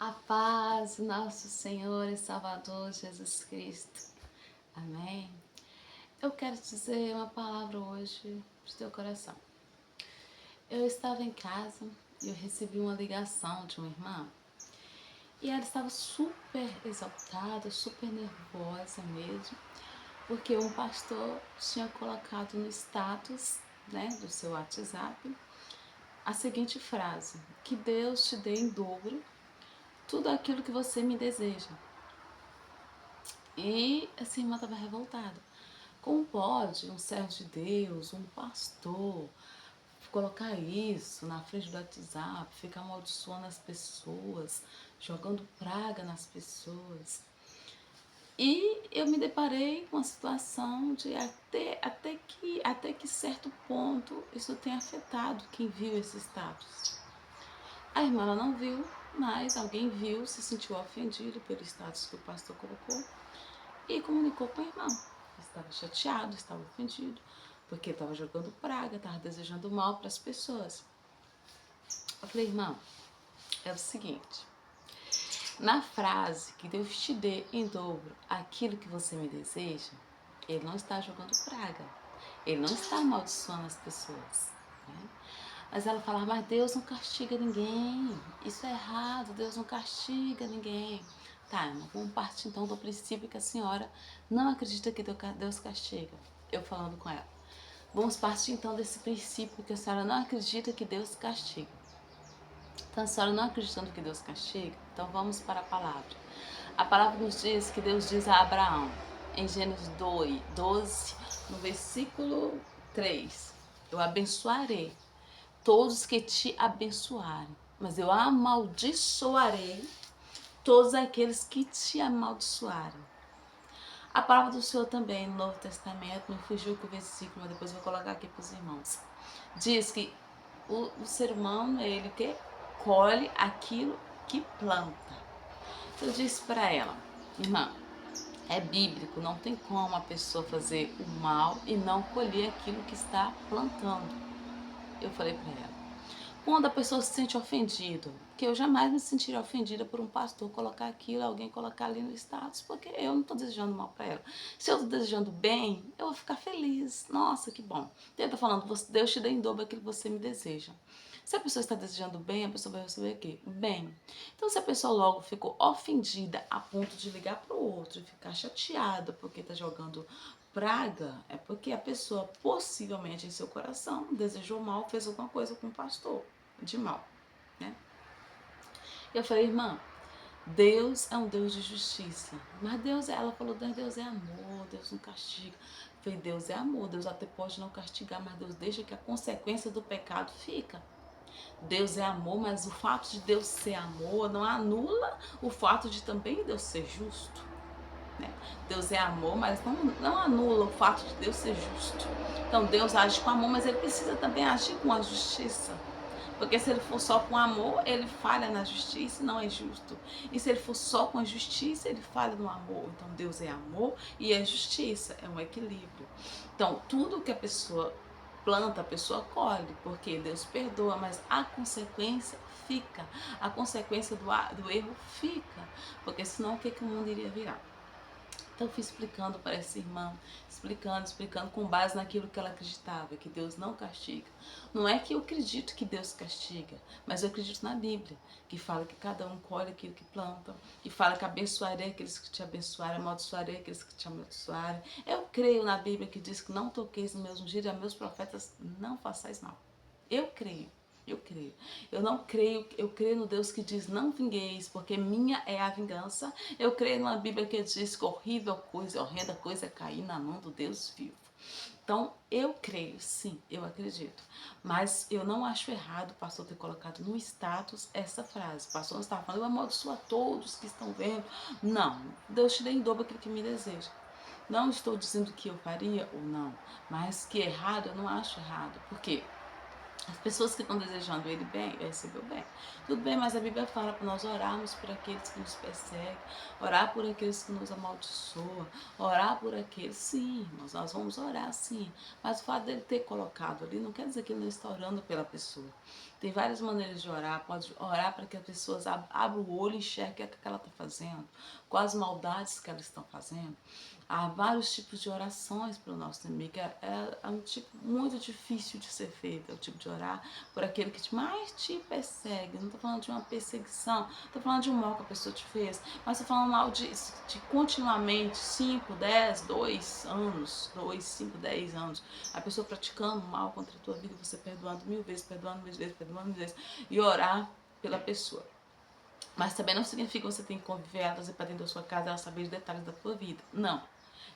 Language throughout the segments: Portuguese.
A paz do nosso Senhor e Salvador Jesus Cristo. Amém. Eu quero dizer uma palavra hoje para o teu coração. Eu estava em casa e eu recebi uma ligação de uma irmã e ela estava super exaltada, super nervosa mesmo, porque um pastor tinha colocado no status, do seu WhatsApp a seguinte frase: que Deus te dê em dobro tudo aquilo que você me deseja. E essa irmã estava revoltada. Como pode um servo de Deus, um pastor, colocar isso na frente do WhatsApp, ficar amaldiçoando as pessoas, jogando praga nas pessoas? E eu me deparei com a situação de até que certo ponto isso tem afetado quem viu esse status. A irmã ela não viu, mas alguém viu, se sentiu ofendido pelo status que o pastor colocou e comunicou com a irmã. Estava chateado, estava ofendido, porque estava jogando praga, estava desejando mal para as pessoas. Eu falei, irmã, é o seguinte: na frase que Deus te dê em dobro aquilo que você me deseja, Ele não está jogando praga, Ele não está amaldiçoando as pessoas, né? Mas ela falava, mas Deus não castiga ninguém, isso é errado, Deus não castiga ninguém. Tá, irmã, vamos partir então do princípio que a senhora não acredita que Deus castiga. Eu falando com ela. Vamos partir então desse princípio que a senhora não acredita que Deus castiga. Então, a senhora não acreditando que Deus castiga, então vamos para a palavra. A palavra nos diz que Deus diz a Abraão, em Gênesis 12, no versículo 3, eu abençoarei todos que te abençoarem, mas eu amaldiçoarei todos aqueles que te amaldiçoarem. A palavra do Senhor também no Novo Testamento, me fugiu com o versículo, mas depois eu vou colocar aqui para os irmãos. Diz que o ser humano, ele que colhe aquilo que planta. Eu disse para ela, irmã, é bíblico, não tem como a pessoa fazer o mal e não colher aquilo que está plantando. Eu falei para ela. Quando a pessoa se sente ofendida, que eu jamais me sentiria ofendida por um pastor colocar aquilo, alguém colocar ali no status, porque eu não estou desejando mal para ela. Se eu estou desejando bem, eu vou ficar feliz. Nossa, que bom. Ele está falando, Deus te dê em dobro aquilo que você me deseja. Se a pessoa está desejando bem, a pessoa vai receber o quê? Bem. Então, se a pessoa logo ficou ofendida a ponto de ligar para o outro e ficar chateada porque está jogando praga, é porque a pessoa possivelmente em seu coração desejou mal, fez alguma coisa com o pastor de mal, né? Eu falei, irmã, Deus é um Deus de justiça, mas ela falou, Deus é amor, Deus não castiga. Eu falei, Deus é amor, Deus até pode não castigar, mas Deus deixa que a consequência do pecado fica. Deus é amor, mas o fato de Deus ser amor não anula o fato de também Deus ser justo, né? Deus é amor, mas não anula o fato de Deus ser justo. Então Deus age com amor, mas Ele precisa também agir com a justiça. Porque se ele for só com amor, ele falha na justiça e não é justo. E se ele for só com a justiça, ele falha no amor. Então Deus é amor e é justiça, é um equilíbrio. Então tudo que a pessoa planta, a pessoa colhe, porque Deus perdoa, mas a consequência fica. A consequência do erro fica. Porque senão o que o mundo iria virar? Então eu fui explicando para essa irmã, explicando com base naquilo que ela acreditava, que Deus não castiga. Não é que eu acredito que Deus castiga, mas eu acredito na Bíblia, que fala que cada um colhe aquilo que planta, que fala que abençoarei aqueles que te abençoarem, amaldiçoarei aqueles que te amaldiçoarem. Eu creio na Bíblia que diz que não toqueis no meus ungidos e a meus profetas não façais mal. Eu creio. Eu creio. Eu não creio, eu creio no Deus que diz não vingueis, porque minha é a vingança. Eu creio numa Bíblia que diz que horrível coisa, horrenda coisa é cair na mão do Deus vivo. Então, eu creio, sim, eu acredito. Mas eu não acho errado o pastor ter colocado no status essa frase. O pastor não estava falando, eu amaldiçoo a todos que estão vendo. Não, Deus te dê em dobro aquilo que me deseja. Não estou dizendo que eu faria ou não, mas que errado eu não acho errado. Por quê? As pessoas que estão desejando ele bem, vai receber o bem. Tudo bem, mas a Bíblia fala para nós orarmos por aqueles que nos perseguem, orar por aqueles que nos amaldiçoam, orar por aqueles. Sim, irmãos, nós vamos orar sim. Mas o fato dele ter colocado ali não quer dizer que ele não está orando pela pessoa. Tem várias maneiras de orar. Pode orar para que as pessoas abram o olho e enxerguem o que ela está fazendo, quais as maldades que elas estão fazendo. Há vários tipos de orações para o nosso inimigo. É um tipo muito difícil de ser feito. É o tipo de orar por aquele que mais te persegue. Não estou falando de uma perseguição, estou falando de um mal que a pessoa te fez, mas estou falando mal de continuamente 5, 10, 2 anos, 2, 5, 10 anos, a pessoa praticando mal contra a tua vida, você perdoando 1000 vezes, perdoando 1000 vezes, perdoando 1000 vezes, e orar pela pessoa. Mas também não significa que você tem que conviver ela, trazer para dentro da sua casa, ela saber os detalhes da tua vida. Não.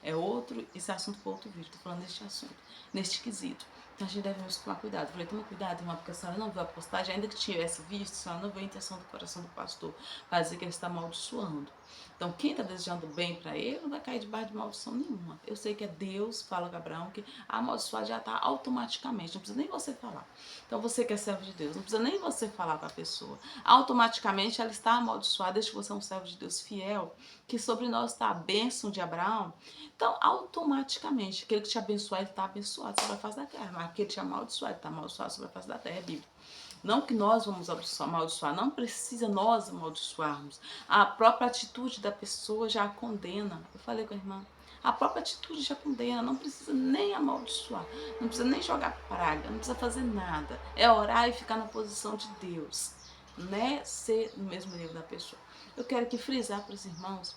É outro, esse assunto para outro vídeo. Tô falando deste assunto, neste quesito. Então a gente deve mesmo tomar cuidado. Eu falei, toma cuidado, irmã, porque a senhora não viu a postagem, ainda que tivesse visto, a senhora não viu a intenção do coração do pastor, para dizer que ele está amaldiçoando. Então quem está desejando bem para ele não vai cair debaixo de maldição nenhuma. Eu sei que é Deus, fala com Abraão, que a amaldiçoar já está automaticamente, não precisa nem você falar. Então você que é servo de Deus, não precisa nem você falar para a pessoa. Automaticamente ela está amaldiçoada, desde que você é um servo de Deus fiel, que sobre nós está a bênção de Abraão. Então, automaticamente, aquele que te abençoar, ele está abençoado sobre a face da terra. Mas aquele que te amaldiçoar, ele está amaldiçoado sobre a face da terra, é Bíblia. Não que nós vamos amaldiçoar, não precisa nós amaldiçoarmos. A própria atitude da pessoa já a condena. Eu falei com a irmã, a própria atitude já condena, não precisa nem amaldiçoar, não precisa nem jogar praga, não precisa fazer nada. É orar e ficar na posição de Deus, né? Ser no mesmo nível da pessoa. Eu quero aqui frisar para os irmãos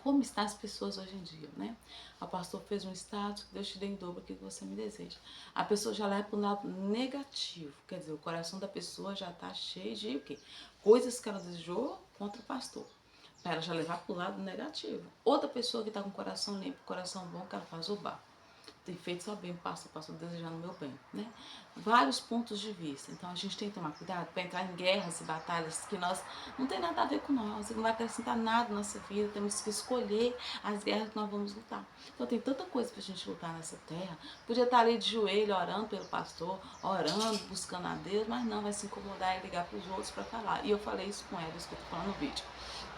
como estão as pessoas hoje em dia, né? O pastor fez um status, que Deus te dê em dobro aquilo que você me deseja. A pessoa já leva para o lado negativo, quer dizer, o coração da pessoa já está cheio de o quê? Coisas que ela desejou contra o pastor, para ela já levar para o lado negativo. Outra pessoa que está com o coração limpo, coração bom, que ela faz o bar. Tem feito só bem, passo desejando o meu bem, né? Vários pontos de vista. Então a gente tem que tomar cuidado para entrar em guerras e batalhas que nós não tem nada a ver com nós, não vai acrescentar nada na nossa vida. Temos que escolher as guerras que nós vamos lutar. Então tem tanta coisa para a gente lutar nessa terra. Podia estar ali de joelho orando pelo pastor, orando, buscando a Deus, mas não, vai se incomodar e ligar para os outros para falar. E eu falei isso com ela, isso que eu tô falando no vídeo.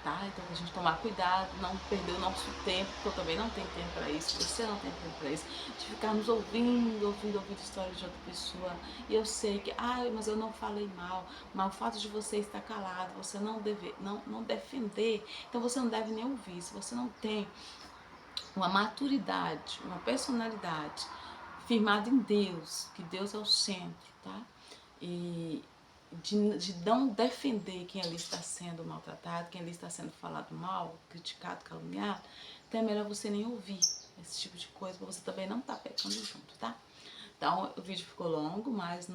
Tá? Então a gente tomar cuidado, não perder o nosso tempo, porque eu também não tenho tempo para isso, você não tem tempo para isso, de ficarmos ouvindo histórias de outra pessoa. E eu sei que, mas eu não falei mal, mas o fato de você estar calado, você não defender, então você não deve nem ouvir. Se você não tem uma maturidade, uma personalidade firmada em Deus, que Deus é o centro, tá? E de não defender quem ali está sendo maltratado, quem ali está sendo falado mal, criticado, caluniado, então é melhor você nem ouvir esse tipo de coisa, para você também não estar pecando junto, tá? Então o vídeo ficou longo, mas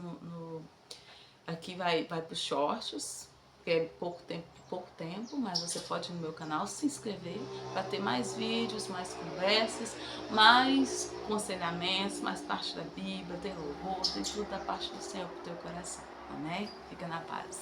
aqui vai para os shorts, porque é pouco tempo, mas você pode ir no meu canal se inscrever para ter mais vídeos, mais conversas, mais aconselhamentos, mais parte da Bíblia, tem louvor, tem tudo da parte do Senhor pro teu coração, amém? Fica na paz.